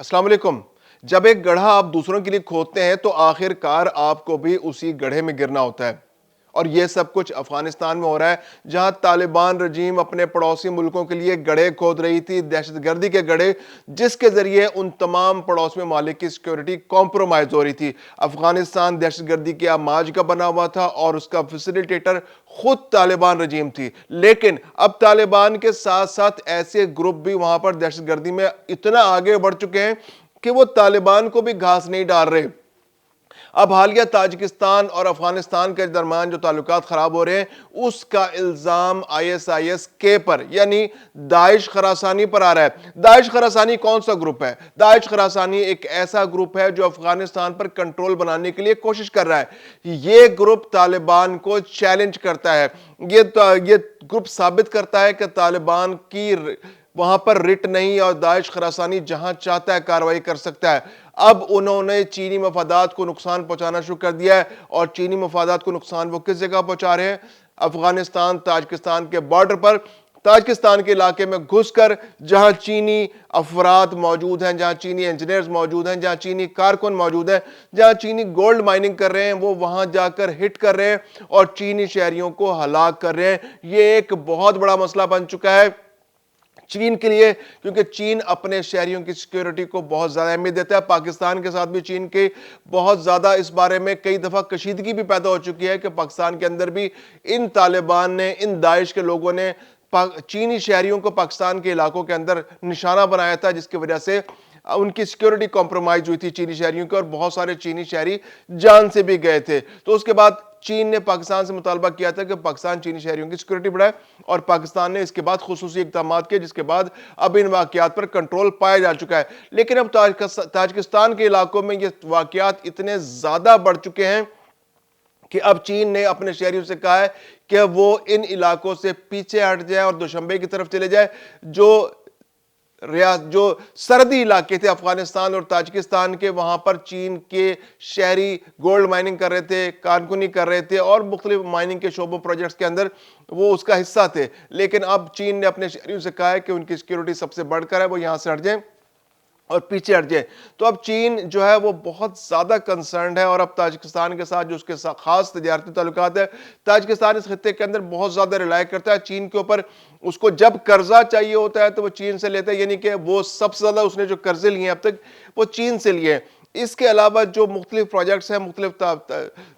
السلام علیکم۔ جب ایک گڑھا آپ دوسروں کے لیے کھودتے ہیں تو آخر کار آپ کو بھی اسی گڑھے میں گرنا ہوتا ہے، اور یہ سب کچھ افغانستان میں ہو رہا ہے، جہاں طالبان رجیم اپنے پڑوسی ملکوں کے لیے گڑھے کھود رہی تھی، دہشت گردی کے گڑھے، جس کے ذریعے ان تمام پڑوسی ممالک کی سیکیورٹی کمپرومائز ہو رہی تھی۔ افغانستان دہشت گردی کے آماج کا بنا ہوا تھا اور اس کا فیسیلیٹیٹر خود طالبان رجیم تھی، لیکن اب طالبان کے ساتھ ساتھ ایسے گروپ بھی وہاں پر دہشت گردی میں اتنا آگے بڑھ چکے ہیں کہ وہ طالبان کو بھی گھاس نہیں ڈال رہے۔ اب حالیہ تاجکستان اور افغانستان کے درمیان جو تعلقات خراب ہو رہے ہیں، اس کا الزام ISIS-K پر یعنی داعش خراسانی پر آ رہا ہے۔ داعش خراسانی کون سا گروپ ہے؟ داعش خراسانی ایک ایسا گروپ ہے جو افغانستان پر کنٹرول بنانے کے لیے کوشش کر رہا ہے۔ یہ گروپ طالبان کو چیلنج کرتا ہے، یہ گروپ ثابت کرتا ہے کہ طالبان کی وہاں پر رٹ نہیں، اور داعش خراسانی جہاں چاہتا ہے کارروائی کر سکتا ہے۔ اب انہوں نے چینی مفادات کو نقصان پہنچانا شروع کر دیا ہے، اور چینی مفادات کو نقصان وہ کس جگہ پہنچا رہے ہیں؟ افغانستان تاجکستان کے بارڈر پر، تاجکستان کے علاقے میں گھس کر، جہاں چینی افراد موجود ہیں، جہاں چینی انجینئرز موجود ہیں، جہاں چینی کارکن موجود ہیں، جہاں چینی گولڈ مائننگ کر رہے ہیں، وہ وہاں جا کر ہٹ کر رہے ہیں اور چینی شہریوں کو ہلاک کر رہے ہیں۔ یہ ایک بہت بڑا مسئلہ بن چکا ہے چین کے لیے، کیونکہ چین اپنے شہریوں کی سیکیورٹی کو بہت زیادہ اہمیت دیتا ہے۔ پاکستان کے ساتھ بھی چین کے بہت زیادہ اس بارے میں کئی دفعہ کشیدگی بھی پیدا ہو چکی ہے کہ پاکستان کے اندر بھی ان طالبان نے، ان داعش کے لوگوں نے چینی شہریوں کو پاکستان کے علاقوں کے اندر نشانہ بنایا تھا، جس کی وجہ سے ان کی سیکیورٹی کمپرومائز ہوئی تھی چینی شہریوں کی، اور بہت سارے چینی شہری جان سے بھی گئے تھے۔ تو اس کے بعد چین نے پاکستان سے مطالبہ کیا تھا کہ پاکستان چینی شہریوں کی سیکیورٹی بڑھائے، اور پاکستان نے اس کے بعد خصوصی اقدامات کیے، جس کے بعد اب ان واقعات پر کنٹرول پایا جا چکا ہے۔ لیکن اب تاجکستان کے علاقوں میں یہ واقعات اتنے زیادہ بڑھ چکے ہیں کہ اب چین نے اپنے شہریوں سے کہا ہے کہ وہ ان علاقوں سے پیچھے ہٹ جائیں اور دوشنبے کی طرف چلے جائیں، جو سرحدی علاقے تھے افغانستان اور تاجکستان کے، وہاں پر چین کے شہری گولڈ مائننگ کر رہے تھے، کارکنی کر رہے تھے، اور مختلف مائننگ کے شعبوں پروجیکٹس کے اندر وہ اس کا حصہ تھے۔ لیکن اب چین نے اپنے شہریوں سے کہا ہے کہ ان کی سیکیورٹی سب سے بڑھ کر ہے، وہ یہاں سے ہٹ جائیں اور پیچھے ہٹ جائے۔ تو اب چین جو ہے وہ بہت زیادہ کنسرنڈ ہے، اور اب تاجکستان کے ساتھ جو اس کے خاص تجارتی تعلقات ہے، تاجکستان اس خطے کے اندر بہت زیادہ ریلائی کرتا ہے چین کے اوپر۔ اس کو جب قرضہ چاہیے ہوتا ہے تو وہ چین سے لیتا ہے، یعنی کہ وہ سب سے زیادہ اس نے جو قرضے لیے ہیں اب تک وہ چین سے لیے ہیں۔ اس کے علاوہ جو مختلف پروجیکٹس ہیں، مختلف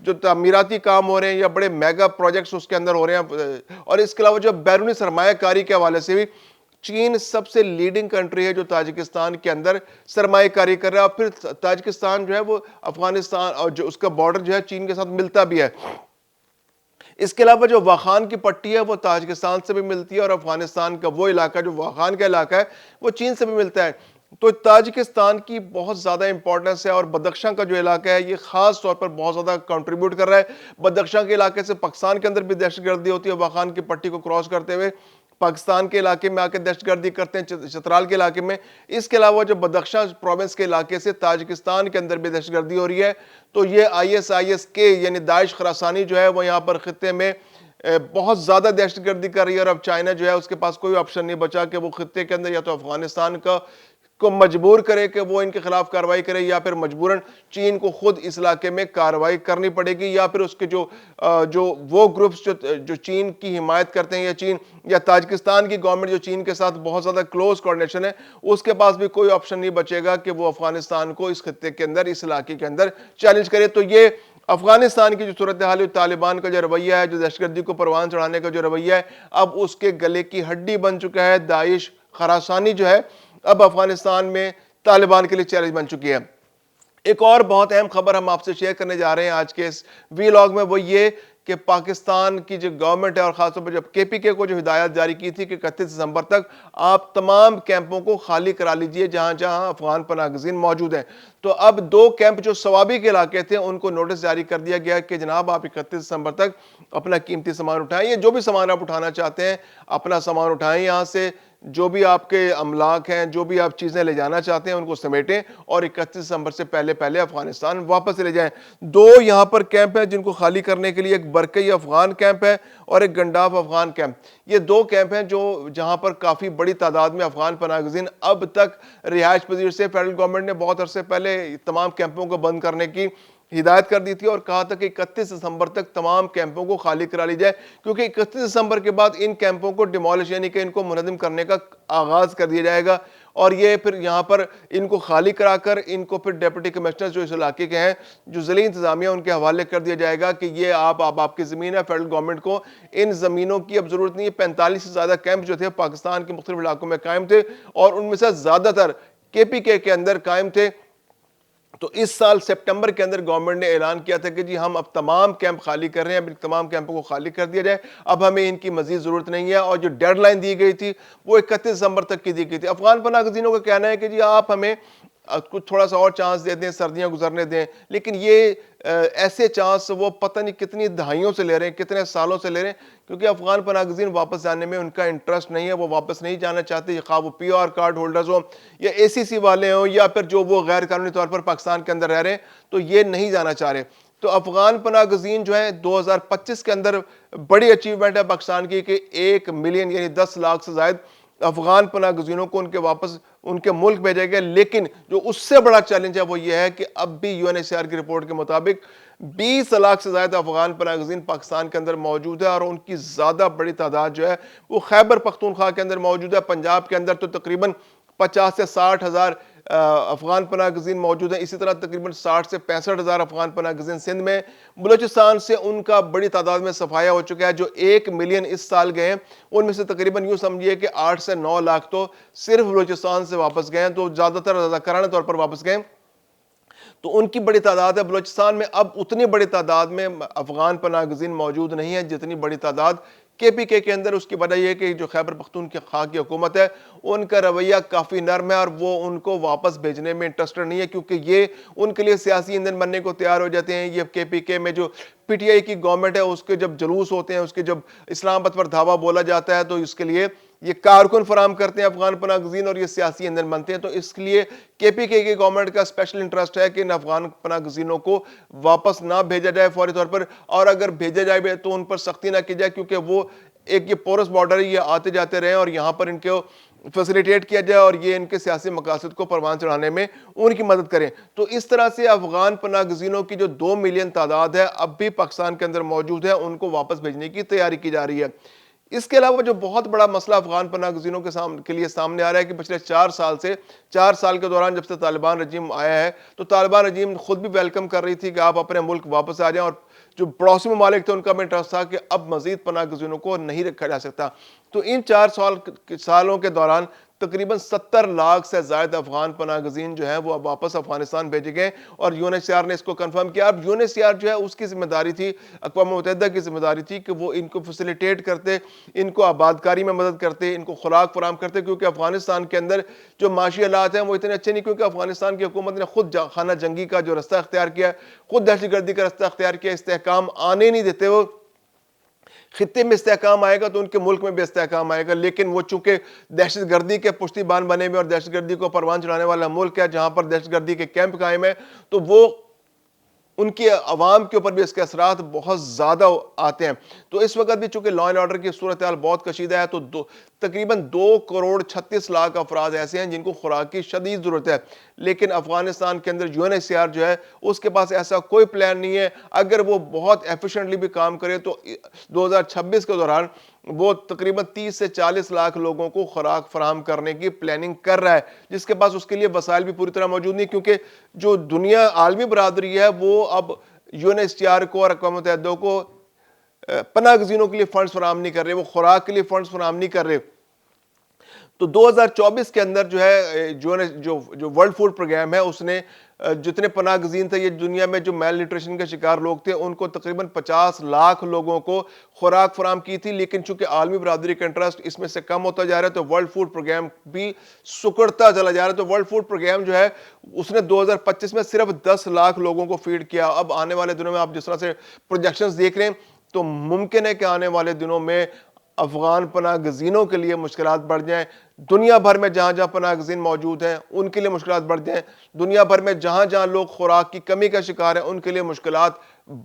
جو تعمیراتی کام ہو رہے ہیں یا بڑے میگا پروجیکٹس اس کے اندر ہو رہے ہیں، اور اس کے علاوہ جو بیرونی سرمایہ کاری کے حوالے سے بھی چین سب سے لیڈنگ کنٹری ہے جو تاجکستان کے اندر سرمایہ کاری کر رہا ہے، اور پھر تاجکستان جو ہے وہ افغانستان اور جو اس کا بارڈر جو ہے چین کے ساتھ ملتا بھی ہے۔ اس کے علاوہ جو واخان کی پٹی ہے وہ تاجکستان سے بھی ملتی ہے، اور افغانستان کا وہ علاقہ جو واخان کا علاقہ ہے وہ چین سے بھی ملتا ہے۔ تو تاجکستان کی بہت زیادہ امپورٹنس ہے، اور بدخشاں کا جو علاقہ ہے یہ خاص طور پر بہت زیادہ کنٹریبیوٹ کر رہا ہے۔ بدخشاں کے علاقے سے پاکستان کے اندر بھی دہشت گردی ہوتی ہے، واخان کی پٹی کو کراس کرتے ہوئے پاکستان کے علاقے میں آ کے دہشت گردی کرتے ہیں، چترال کے علاقے میں۔ اس کے علاوہ جو بدخشاں پروونس کے علاقے سے تاجکستان کے اندر بھی دہشت گردی ہو رہی ہے، تو یہ ISIS-K یعنی داعش خراسانی جو ہے وہ یہاں پر خطے میں بہت زیادہ دہشت گردی کر رہی ہے، اور اب چائنا جو ہے اس کے پاس کوئی آپشن نہیں بچا کہ وہ خطے کے اندر یا تو افغانستان کو مجبور کرے کہ وہ ان کے خلاف کارروائی کرے، یا پھر مجبوراً چین کو خود اس علاقے میں کارروائی کرنی پڑے گی، یا پھر اس کے جو وہ گروپس جو چین کی حمایت کرتے ہیں، یا چین یا تاجکستان کی گورنمنٹ جو چین کے ساتھ بہت زیادہ کلوز کوارڈینیشن ہے، اس کے پاس بھی کوئی آپشن نہیں بچے گا کہ وہ افغانستان کو اس خطے کے اندر، اس علاقے کے اندر چیلنج کرے۔ تو یہ افغانستان کی جو صورتحال ہے، طالبان کا جو رویہ ہے، جو دہشت گردی کو پروان چڑھانے کا جو رویہ ہے، اب اس کے گلے کی ہڈی بن چکا ہے۔ داعش خراسانی جو ہے اب افغانستان میں طالبان کے لیے چیلنج بن چکی ہے۔ ایک اور بہت اہم خبر ہم آپ سے شیئر کرنے جا رہے ہیں آج کے اس ویلاگ میں، وہ یہ کہ پاکستان کی جو گورنمنٹ ہے، اور خاص طور پر جب KPK کو جو ہدایت جاری کی تھی کہ 31 دسمبر تک آپ تمام کیمپوں کو خالی کرا لیجئے جہاں جہاں افغان پناہ گزین موجود ہیں، تو اب 2 کیمپ جو صوابی کے علاقے تھے ان کو نوٹس جاری کر دیا گیا کہ جناب آپ 31 دسمبر تک اپنا قیمتی سامان اٹھائیں، یا جو بھی سامان آپ اٹھانا چاہتے ہیں اپنا سامان اٹھائیں یہاں سے، جو بھی آپ کے املاک ہیں، جو بھی آپ چیزیں لے جانا چاہتے ہیں ان کو سمیٹیں اور 31 دسمبر سے پہلے پہلے افغانستان واپس لے جائیں۔ دو یہاں پر کیمپ ہیں جن کو خالی کرنے کے لیے، ایک برکئی افغان کیمپ ہے اور ایک گنڈاف افغان کیمپ۔ یہ دو کیمپ ہیں جہاں پر کافی بڑی تعداد میں افغان پناہ گزین اب تک رہائش پذیر سے۔ فیڈرل گورنمنٹ نے بہت عرصے پہلے تمام کیمپوں کو بند کرنے کی ہدایت کر دی تھی اور کہا تھا کہ 31 دسمبر تک تمام کیمپوں کو خالی کرا لی جائے، کیونکہ 31 دسمبر کے بعد ان کیمپوں کو ڈیمولش یعنی کہ ان کو منہدم کرنے کا آغاز کر دیا جائے گا، اور یہ پھر یہاں پر ان کو خالی کرا کر ان کو پھر ڈیپٹی کمشنر جو اس علاقے کے ہیں، جو ضلعی انتظامیہ، ان کے حوالے کر دیا جائے گا کہ یہ آپ کی زمین ہے۔ فیڈرل گورنمنٹ کو ان زمینوں کی اب ضرورت نہیں ہے۔ 45 سے زیادہ کیمپ جو تھے پاکستان کے مختلف علاقوں میں قائم تھے اور ان میں سے زیادہ تر KPK کے اندر قائم تھے۔ تو اس سال سپٹمبر کے اندر گورنمنٹ نے اعلان کیا تھا کہ جی ہم اب تمام کیمپ خالی کر رہے ہیں، اب تمام کیمپوں کو خالی کر دیا جائے، اب ہمیں ان کی مزید ضرورت نہیں ہے، اور جو ڈیڈ لائن دی گئی تھی وہ 31 دسمبر تک کی دی گئی تھی۔ افغان پناہ گزینوں کا کہنا ہے کہ جی آپ ہمیں کچھ تھوڑا سا اور چانس دے دیں، سردیاں گزرنے دیں، لیکن یہ ایسے چانس وہ پتہ نہیں کتنی دہائیوں سے لے رہے ہیں، کتنے سالوں سے لے رہے ہیں، کیونکہ افغان پناہ گزین واپس جانے میں ان کا انٹرسٹ نہیں ہے، وہ واپس نہیں جانا چاہتے، خواہ وہ PR کارڈ ہولڈرز ہوں یا ACC والے ہوں یا پھر جو وہ غیر قانونی طور پر پاکستان کے اندر رہ رہے ہیں، تو یہ نہیں جانا چاہ رہے۔ تو افغان پناہ گزین جو ہیں 2025 کے اندر بڑی اچیومنٹ ہے پاکستان کی کہ 1 ملین یعنی 10 لاکھ سے زائد افغان پناہ گزینوں کو واپس ان کے ملک بھیجے گئے۔ لیکن جو اس سے بڑا چیلنج ہے وہ یہ ہے کہ اب بھی UNHCR کی رپورٹ کے مطابق 20 لاکھ سے زائد افغان پناہ گزین پاکستان کے اندر موجود ہے، اور ان کی زیادہ بڑی تعداد جو ہے وہ خیبر پختونخوا کے اندر موجود ہے۔ پنجاب کے اندر تو تقریباً 50 سے 60 ہزار افغان پناہ گزین موجود ہیں، اسی طرح تقریباً 60 سے 65 ہزار افغان پناہ گزین سندھ میں۔ بلوچستان سے ان کا بڑی تعداد میں صفایا ہو چکا ہے، جو 1 ملین اس سال گئے ہیں ان میں سے تقریباً یوں سمجھیے کہ 8 سے 9 لاکھ تو صرف بلوچستان سے واپس گئے ہیں، تو زیادہ تر رضاکارانہ طور پر واپس گئے ہیں۔ تو ان کی بڑی تعداد ہے۔ بلوچستان میں اب اتنی بڑی تعداد میں افغان پناہ گزین موجود نہیں ہے جتنی بڑی تعداد KPK کے اندر۔ اس کی وجہ یہ کہ جو خیبر پختونخوا کی حکومت ہے ان کا رویہ کافی نرم ہے، اور وہ ان کو واپس بھیجنے میں انٹرسٹڈ نہیں ہے، کیونکہ یہ ان کے لیے سیاسی ایندھن بننے کو تیار ہو جاتے ہیں۔ یہ KPK میں جو PTI کی گورنمنٹ ہے اس کے جب جلوس ہوتے ہیں، اس کے جب اسلام آباد پر دھاوا بولا جاتا ہے، تو اس کے لیے یہ کارکن فراہم کرتے ہیں افغان پناہ گزین، اور یہ سیاسی ایندھن بنتے ہیں۔ تو اس لیے KPK کی گورنمنٹ کا اسپیشل انٹرسٹ ہے کہ ان افغان پناہ گزینوں کو واپس نہ بھیجا جائے فوری طور پر، اور اگر بھیجا جائے تو ان پر سختی نہ کی جائے، کیونکہ وہ ایک یہ پورس بارڈر ہے، یہ آتے جاتے رہے اور یہاں پر ان کو فیسیلیٹیٹ کیا جائے اور یہ ان کے سیاسی مقاصد کو پروان چڑھانے میں ان کی مدد کریں۔ تو اس طرح سے افغان پناہ گزینوں کی جو 2 ملین تعداد ہے اب بھی پاکستان کے اندر موجود ہے، ان کو واپس بھیجنے کی تیاری کی جا رہی ہے۔ اس کے علاوہ جو بہت بڑا مسئلہ افغان پناہ گزینوں کے لیے سامنے آ رہا ہے کہ پچھلے 4 سال کے دوران جب سے طالبان رجیم آیا ہے، تو طالبان رجیم خود بھی ویلکم کر رہی تھی کہ آپ اپنے ملک واپس آ جائیں، اور جو پڑوسی ممالک تھے ان کا بھی انٹرسٹ تھا کہ اب مزید پناہ گزینوں کو نہیں رکھا جا سکتا۔ تو ان 4 سالوں کے دوران تقریباً 70 لاکھ سے زائد افغان پناہ گزین جو ہیں وہ اب واپس افغانستان بھیجے گئے، اور UNHCR نے اس کو کنفرم کیا۔ اب UNHCR جو ہے اس کی ذمہ داری تھی، اقوام متحدہ کی ذمہ داری تھی کہ وہ ان کو فیسیلیٹیٹ کرتے، ان کو آبادکاری میں مدد کرتے، ان کو خوراک فراہم کرتے، کیونکہ افغانستان کے اندر جو معاشی حالات ہیں وہ اتنے اچھے نہیں، کیونکہ افغانستان کی حکومت نے خود خانہ جنگی کا جو رستہ اختیار کیا، خود دہشت گردی کا رستہ اختیار کیا، استحکام آنے نہیں دیتے۔ وہ خطے میں استحکام آئے گا تو ان کے ملک میں بھی استحکام آئے گا، لیکن وہ چونکہ دہشت گردی کے پشتی بان بنے ہوئے اور دہشت گردی کو پروان چڑھانے والا ملک ہے جہاں پر دہشت گردی کے کیمپ قائم ہیں، تو وہ ان کی عوام کے اوپر بھی اس کے اثرات بہت زیادہ آتے ہیں۔ تو اس وقت بھی چونکہ لا اینڈ آرڈر کی صورتحال بہت کشیدہ ہے، تو تقریباً 2.36 کروڑ افراد ایسے ہیں جن کو خوراک کی شدید ضرورت ہے، لیکن افغانستان کے اندر UNHCR جو ہے اس کے پاس ایسا کوئی پلان نہیں ہے۔ اگر وہ بہت ایفیشنٹلی بھی کام کرے تو 2026 کے دوران وہ تقریباً 30 سے 40 لاکھ لوگوں کو خوراک فراہم کرنے کی پلاننگ کر رہا ہے، جس کے پاس اس کے لیے وسائل بھی پوری طرح موجود نہیں، کیونکہ جو دنیا عالمی برادری ہے وہ اب UNHCR کو اور اقوام متحدہ کو پناہ گزینوں کے لیے فنڈز فراہم نہیں کر رہے، وہ خوراک کے لیے فنڈز فراہم نہیں کر رہے۔ تو 2024 کے اندر جو ہے جو ورلڈ فوڈ پروگرام ہے اس نے جتنے پناہ گزین تھے یہ دنیا میں جو میل نیوٹریشن کے شکار لوگ تھے ان کو تقریباً 50 لاکھ لوگوں کو خوراک فراہم کی تھی، لیکن چونکہ عالمی برادری کا انٹرسٹ اس میں سے کم ہوتا جا رہا ہے تو ورلڈ فوڈ پروگرام بھی سکڑتا چلا جا رہا ہے۔ تو ورلڈ فوڈ پروگرام جو ہے اس نے 2025 میں صرف 10 لاکھ لوگوں کو فیڈ کیا۔ اب آنے والے دنوں میں آپ جس طرح سے پروجیکشنز دیکھ رہے ہیں تو ممکن ہے کہ آنے والے دنوں میں افغان پناہ گزینوں کے لیے مشکلات بڑھ جائیں۔ دنیا بھر میں جہاں جہاں پناہ گزین موجود ہیں ان کے لیے مشکلات بڑھ جائیں، دنیا بھر میں جہاں جہاں لوگ خوراک کی کمی کا شکار ہیں ان کے لیے مشکلات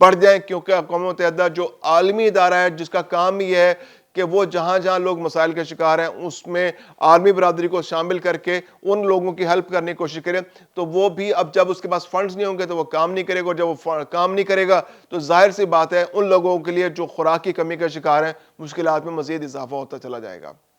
بڑھ جائیں، کیونکہ اقوام متحدہ جو عالمی ادارہ ہے جس کا کام یہ ہے کہ وہ جہاں جہاں لوگ مسائل کے شکار ہیں اس میں عالمی برادری کو شامل کر کے ان لوگوں کی ہیلپ کرنے کی کوشش کریں، تو وہ بھی اب جب اس کے پاس فنڈز نہیں ہوں گے تو وہ کام نہیں کرے گا، اور جب وہ کام نہیں کرے گا تو ظاہر سی بات ہے ان لوگوں کے لیے جو خوراک کی کمی کا شکار ہیں مشکلات میں مزید اضافہ ہوتا چلا جائے گا۔